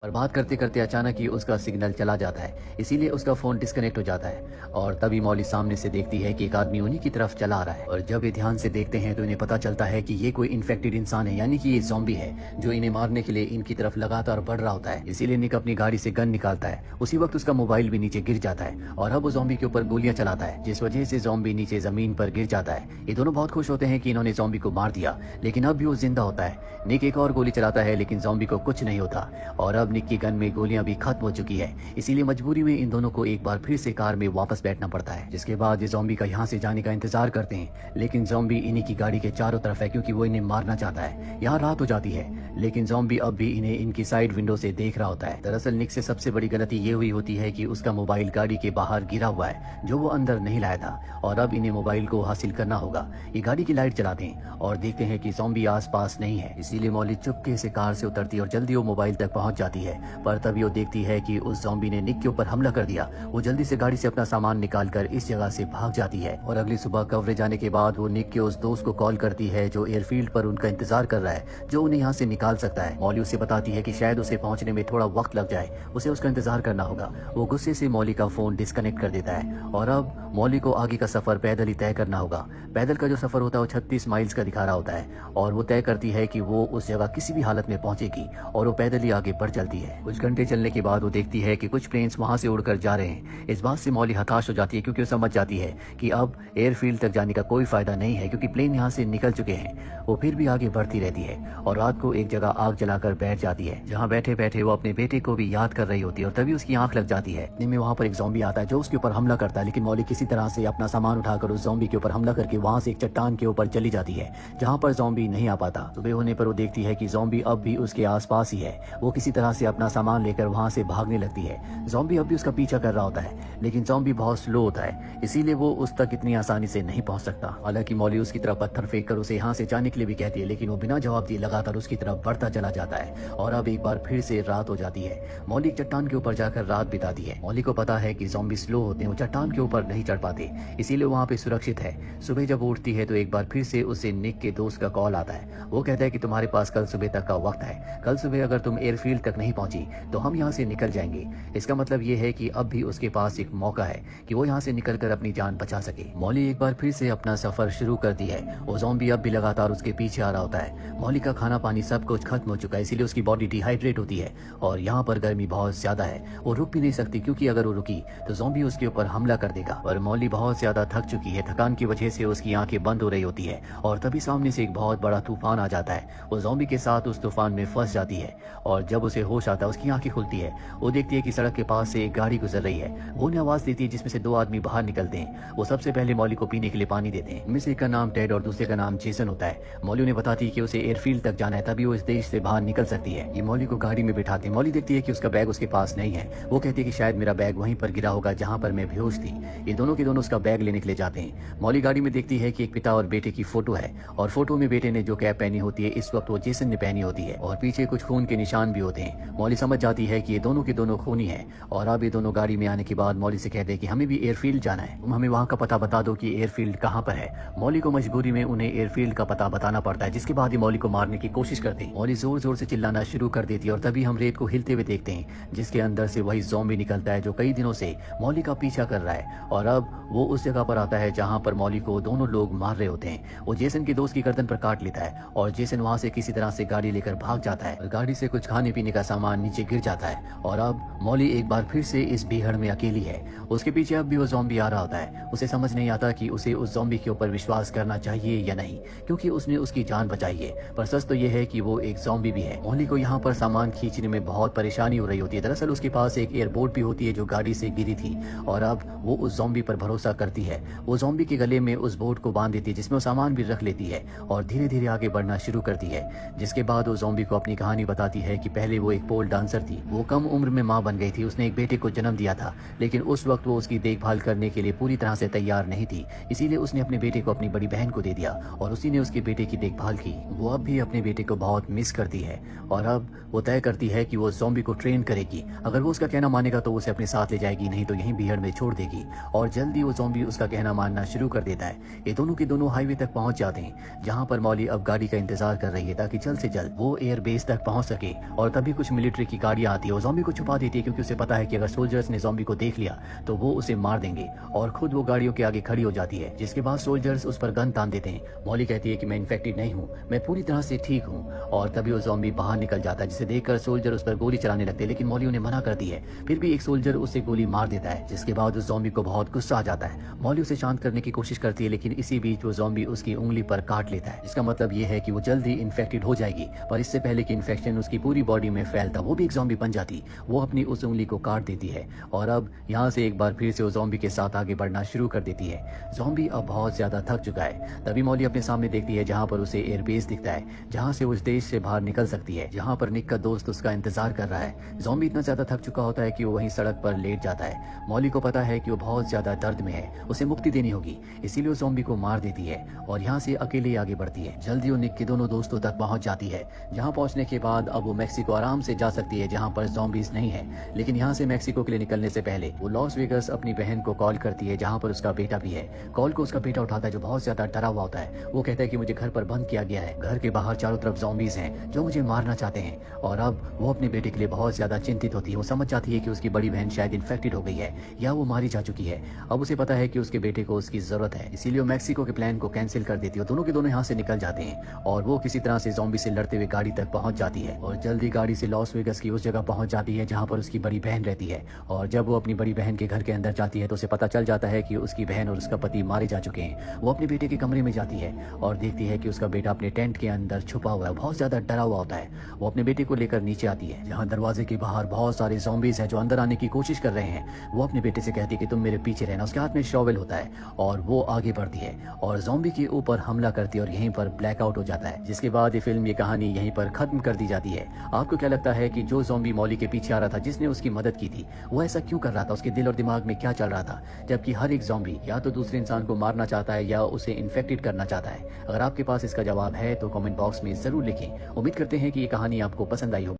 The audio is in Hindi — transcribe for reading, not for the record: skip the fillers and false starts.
और बात करते करते अचानक ही उसका सिग्नल चला जाता है, इसीलिए उसका फोन डिस्कनेक्ट हो जाता है। और तभी मौली सामने से देखती है कि एक आदमी उन्हीं की तरफ चला आ रहा है। और जब ये ध्यान से देखते हैं तो इन्हें पता चलता है कि ये कोई इन्फेक्टेड इंसान है, यानी कि ये ज़ॉम्बी है जो इन्हें मारने के लिए इनकी तरफ लगातार बढ़ रहा होता है। इसीलिए निक अपनी गाड़ी से गन निकालता है। उसी वक्त उसका मोबाइल भी नीचे गिर जाता है और अब वो ज़ॉम्बी के ऊपर गोलियां चलाता है, जिस वजह से ज़ॉम्बी नीचे जमीन पर गिर जाता है। ये दोनों बहुत खुश होते हैं कि इन्होंने ज़ॉम्बी को मार दिया, लेकिन अब भी वो जिंदा होता है। निक एक और गोली चलाता है, लेकिन ज़ॉम्बी को कुछ नहीं होता और अब निक की गन में गोलियां भी खत्म हो चुकी है। इसीलिए मजबूरी में इन दोनों को एक बार फिर से कार में वापस बैठना पड़ता है, जिसके बाद ये ज़ॉम्बी का यहाँ से जाने का इंतजार करते हैं। लेकिन ज़ॉम्बी इन्हीं की गाड़ी के चारों तरफ है, क्योंकि वो इन्हें मारना चाहता है। यहाँ रात हो जाती है, लेकिन ज़ॉम्बी अब भी इन्हें इनकी साइड विंडो से देख रहा होता है। दरअसल निक से सबसे बड़ी गलती ये हुई होती है कि उसका मोबाइल गाड़ी के बाहर गिरा हुआ है, जो वो अंदर नहीं लाया था, और अब इन्हें मोबाइल को हासिल करना होगा। ये गाड़ी की लाइट जलाते हैं और देखते हैं कि ज़ॉम्बी आसपास नहीं है। इसीलिए मौली चुपके से कार से उतरती है और जल्दी वो मोबाइल तक पहुंच जाती है। पर तभी वो देखती है कि उस ज़ॉम्बी ने निक के ऊपर हमला कर दिया। वो जल्दी से गाड़ी से अपना सामान निकालकर इस जगह से भाग जाती है और अगली सुबह कवरेज आने के बाद वो निक के उस दोस्त को कॉल करती है जो एयरफील्ड पर उनका इंतजार कर रहा है, जो उन्हें यहाँ से निकाल सकता है। मौली उसे बताती है कि शायद उसे पहुंचने में थोड़ा वक्त लग जाए, उसे उसका इंतजार करना होगा। वो गुस्से से मौली का फोन डिस्कनेक्ट कर देता है और अब मौली को आगे का सफर पैदल ही तय करना होगा। पैदल का जो सफर होता है वो 36 माइल्स का दिखा रहा होता है और वो तय करती है कि वो उस जगह किसी भी हालत में पहुंचेगी और वो पैदल ही आगे बढ़ चलती है। कुछ घंटे चलने के बाद वो देखती है कि कुछ प्लेन्स वहां से उड़कर जा रहे हैं। इस बात से मौली हताश हो जाती है, क्योंकि वो समझ जाती है कि अब एयरफील्ड तक जाने का कोई फायदा नहीं है, क्योंकि प्लेन यहाँ से निकल चुके हैं। वो फिर भी आगे बढ़ती रहती है और रात को एक जगह आग जलाकर बैठ जाती है, जहाँ बैठे बैठे वो अपने बेटे को भी याद कर रही होती है। और तभी उसकी आंख लग जाती है। इतने में वहाँ पर एक ज़ॉम्बी आता है जो उसके ऊपर हमला करता है, लेकिन मौली किसी तरह से अपना सामान उठाकर उस ज़ॉम्बी के ऊपर हमला करके वहाँ से एक चट्टान के ऊपर चली जाती है, जहाँ पर ज़ॉम्बी नहीं आ पाता। सुबह होने पर वो देखती है कि ज़ॉम्बी अब भी उसके आसपास ही है। वो किसी तरह से अपना सामान लेकर वहाँ से भागने लगती है। ज़ॉम्बी अब भी उसका पीछा कर रहा होता है, लेकिन ज़ॉम्बी बहुत स्लो होता है, इसीलिए वो उस तक इतनी आसानी से नहीं पहुंच सकता। हालांकि मौली उसकी तरफ पत्थर फेंक कर उसे यहाँ से जाने के लिए भी कहती है, लेकिन वो बिना जवाब दिए लगातार उसकी तरफ बढ़ता चला जाता है। और अब एक बार फिर से रात हो जाती है। मौली एक चट्टान के ऊपर जाकर रात बिताती है। मौली को पता है कि ज़ॉम्बी स्लो होते हैं, वो चट्टान के ऊपर नहीं चढ़ पाते, इसीलिए वहाँ पे सुरक्षित है। सुबह जब उठती है तो एक बार फिर से उसे निक के दोस्त का कॉल आता है। वो कहता है कि तुम्हारे पास कल सुबह तक का वक्त है। कल सुबह अगर तुम एयरफील्ड तक नहीं पहुंची तो हम यहाँ से निकल जाएंगे। इसका मतलब ये है कि अब भी उसके पास एक मौका है कि वो यहाँ से निकलकर अपनी जान बचा सके। मौली एक बार फिर से अपना सफर शुरू करती है। वो ज़ॉम्बी अब भी लगातार उसके पीछे आ रहा होता है। मौली का खाना पानी सब कुछ खत्म हो चुका है, इसीलिए उसकी बॉडी डिहाइड्रेट होती है और यहाँ पर गर्मी बहुत ज्यादा है। वो रुक भी नहीं सकती, क्योंकि अगर वो रुकी तो ज़ॉम्बी उसके ऊपर हमला कर देगा। और मौली बहुत ज्यादा थक चुकी है। थकान की वजह से उसकी आंखें बंद हो रही होती है और तभी सामने से एक बहुत बड़ा तूफान आ जाता है। वो ज़ॉम्बी के साथ उस तूफान में फंस जाती है और जब उसे होश आता है उसकी आंखें खुलती है। वो देखती है कि सड़क के पास से एक गाड़ी गुजर रही है। वो उन्हें आवाज देती है जिसमें से दो आदमी बाहर निकलते हैं। वो सबसे पहले मौली को पीने के लिए पानी देते हैं। इनमें से एक का नाम टेड और दूसरे का नाम जेसन होता है। मौली उन्हें बताती है कि उसे एयरफील्ड तक जाना है, तभी वो इस देश से बाहर निकल सकती है। ये मौली को गाड़ी में बिठाते हैं। मौली देखती है कि उसका बैग उसके पास नहीं है। वो कहती है कि शायद मेरा बैग वहीं पर गिरा होगा जहाँ पर मैं बेहोश थी। ये दोनों के दोनों उसका बैग लेने के लिए जाते हैं। मौली गाड़ी में देखती है कि एक पिता और बेटे की फोटो है और फोटो में बेटे ने जो कैप पहनी होती है इस वक्त वो जेसन ने पहनी होती है और पीछे कुछ खून के निशान भी होते हैं। मौली समझ जाती है कि ये दोनों के दोनों खूनी है और अब ये दोनों गाड़ी में आने के बाद मौली से कहते हैं कि हमें भी एयरफील्ड जाना है, तुम हमें वहाँ का पता बता दो कि एयरफील्ड कहाँ पर है। मौली को मजबूरी में उन्हें एयरफील्ड का पता बताना पड़ता है, जिसके बाद ही मौली को मारने की कोशिश करते हैं। मौली जोर जोर से चिल्लाना शुरू कर देती है और तभी हम रेत को हिलते हुए देखते हैं, जिसके अंदर से वही ज़ॉम्बी निकलता है जो कई दिनों से मौली का पीछा कर रहा है। और अब वो उस जगह पर आता है जहाँ पर मौली को दोनों लोग मार रहे होते हैं। वो जेसन के दोस्त की गर्दन पर काट लेता है और जेसन वहाँ से किसी तरह से गाड़ी लेकर भाग जाता है। गाड़ी से कुछ खाने पीने का सामान नीचे गिर जाता है और अब मौली एक बार फिर से इस भीड़ में अकेली है। उसके पीछे अब भी वो ज़ॉम्बी आ रहा होता है। उसे समझ नहीं आता कि उसे उस ज़ॉम्बी के ऊपर विश्वास करना चाहिए या नहीं, क्योंकि उसने उसकी जान बचाई है। पर सच तो ये है कि वो एक ज़ॉम्बी भी है। मौली को यहाँ पर सामान खींचने में बहुत परेशानी हो रही होती है। दरअसल उसके पास एक एयरबोट भी होती है जो गाड़ी से गिरी थी और अब वो उस ज़ॉम्बी पर भरोसा करती है। वो ज़ॉम्बी के गले में उस बोट को बांध देती है जिसमें वो सामान भी रख लेती है और धीरे धीरे आगे बढ़ना शुरू करती है। जिसके बाद वो ज़ॉम्बी को अपनी कहानी बताती है कि पहले वो एक पोल डांसर थी। वो कम उम्र में माँ बन गई थी। उसने एक बेटे को जन्म दिया था, लेकिन उस वक्त वो उसकी देखभाल करने के लिए पूरी तरह से तैयार नहीं थी। इसीलिए उसने अपने बेटे को अपनी बड़ी बहन को दे दिया और उसी ने उसके बेटे की देखभाल की। वो अब भी अपने बेटे को बहुत मिस करती है और अब वो तय करती है कि वो ज़ॉम्बी को ट्रेन करेगी। अगर वो उसका कहना मानेगा तो उसे अपने साथ ले जाएगी, नहीं तो यहीं भीड़ में छोड़ देगी। और जल्दी वो ज़ॉम्बी उसका कहना मानना शुरू कर देता है। ये दोनों के दोनों हाईवे तक पहुंच जाते हैं, जहां पर मौली अब गाड़ी का इंतजार कर रही है ताकि जल्द से जल्द वो एयर बेस तक पहुंच सके। और तभी कुछ कुछ मिलिट्री की गाड़ियां आती है, वो ज़ॉम्बी को छुपा देती है क्योंकि उसे पता है कि अगर सोल्जर्स ने ज़ॉम्बी को देख लिया तो वो उसे मार देंगे, और खुद वो गाड़ियों के आगे खड़ी हो जाती है, जिसके बाद सोल्जर्स उस पर गन तान देते हैं। मॉली कहती है कि मैं इन्फेक्टेड नहीं हूँ, मैं पूरी तरह से ठीक हूँ, और तभी वो ज़ॉम्बी बाहर निकल जाता है, जिसे देखकर सोल्जर उस पर गोली चलाने लगते हैं, लेकिन मॉली उन्हें मना करती है। फिर भी एक सोल्जर उसे गोली मार देता है, जिसके बाद उस ज़ॉम्बी को बहुत गुस्सा आ जाता है। मॉली उसे शांत करने की कोशिश करती है, लेकिन इसी बीच वो ज़ॉम्बी उसकी उंगली पर काट लेता है, जिसका मतलब ये है कि वो जल्द ही इन्फेक्टेड हो जाएगी। पर इससे पहले कि इन्फेक्शन उसकी पूरी बॉडी में फैलता, वो भी एक ज़ॉम्बी बन जाती। वो अपनी उस उंगली को काट देती है, और अब यहाँ से एक बार फिर से वो ज़ॉम्बी के साथ आगे बढ़ना शुरू कर देती है। ज़ॉम्बी अब बहुत ज्यादा थक चुका है। तभी मॉली अपने सामने देखती है जहाँ पर उसे एयरबेस दिखता है, जहाँ से वो इस देश से बाहर निकल सकती है, जहाँ पर निक का दोस्त उसका इंतजार कर रहा है। ज़ॉम्बी इतना ज्यादा थक चुका होता है कि वो वहीं सड़क पर लेट जाता है। मॉली को पता है कि वो बहुत ज्यादा दर्द में है, उसे मुक्ति देनी होगी, इसीलिए वो ज़ॉम्बी को मार देती है और यहाँ से अकेले आगे बढ़ती है। जल्दी वो निक के दोनों दोस्तों तक पहुंच जाती है, जहाँ पहुंचने के बाद अब वो मेक्सिको आराम से जा सकती है, जहाँ पर ज़ॉम्बीज नहीं है। लेकिन यहाँ से मेक्सिको के लिए निकलने से पहले वो लॉस वेगस अपनी बहन को कॉल करती है, जहाँ पर उसका बेटा भी है। कॉल को उसका बेटा उठाता है, जो बहुत ज्यादा डरा हुआ होता है। वो कहता है कि मुझे घर पर बंद किया गया है, घर के बाहर चारों तरफ ज़ॉम्बीज हैं जो मुझे मारना चाहते हैं। और अब वो अपने बेटे के लिए बहुत ज्यादा चिंतित होती है। वो समझ जाती है कि उसकी बड़ी बहन शायद इन्फेक्टेड हो गई है या वो मारी जा चुकी है। अब उसे पता है कि उसके बेटे को उसकी जरूरत है, इसीलिए वो मेक्सिको के प्लान को कैंसिल कर देती है। दोनों के दोनों यहाँ से निकल जाते हैं और वो किसी तरह से ज़ॉम्बी से लड़ते हुए गाड़ी तक पहुंच जाती है, और जल्दी गाड़ी से लॉस वेगस की उस जगह पहुंच जाती है जहाँ पर उसकी बड़ी बहन रहती है। और जब वो अपनी बड़ी बहन के घर के अंदर जाती है तो उसे पता चल जाता है कि उसकी बहन और उसका पति मारे जा चुके हैं। वो अपने बेटे के कमरे में जाती है और देखती है कि उसका बेटा अपने टेंट के अंदर छुपा हुआ है, बहुत ज्यादा डरा हुआ होता है। वो अपने बेटे को लेकर नीचे आती है, जहाँ दरवाजे के बाहर बहुत सारे ज़ॉम्बीज हैं जो अंदर आने की कोशिश कर रहे हैं। वो अपने बेटे से कहती है कि तुम मेरे पीछे रहना। उसके हाथ में शॉवेल होता है और वो आगे बढ़ती है और ज़ॉम्बी के ऊपर हमला करती है और यहीं पर ब्लैकआउट हो जाता है, जिसके बाद ये फिल्म, ये कहानी यहीं पर खत्म कर दी जाती है। आपको क्या लगता है कि जो ज़ॉम्बी मॉली के पीछे आ रहा था, जिसने उसकी मदद की थी, वो ऐसा क्यों कर रहा था? उसके दिल और दिमाग में क्या चल रहा था? जबकि हर एक ज़ॉम्बी या तो दूसरे इंसान को मारना चाहता है या उसे इन्फेक्टेड करना चाहता है। अगर आपके पास इसका जवाब है तो कमेंट बॉक्स में जरूर लिखें। उम्मीद करते हैं कि ये कहानी आपको पसंद आई होगी।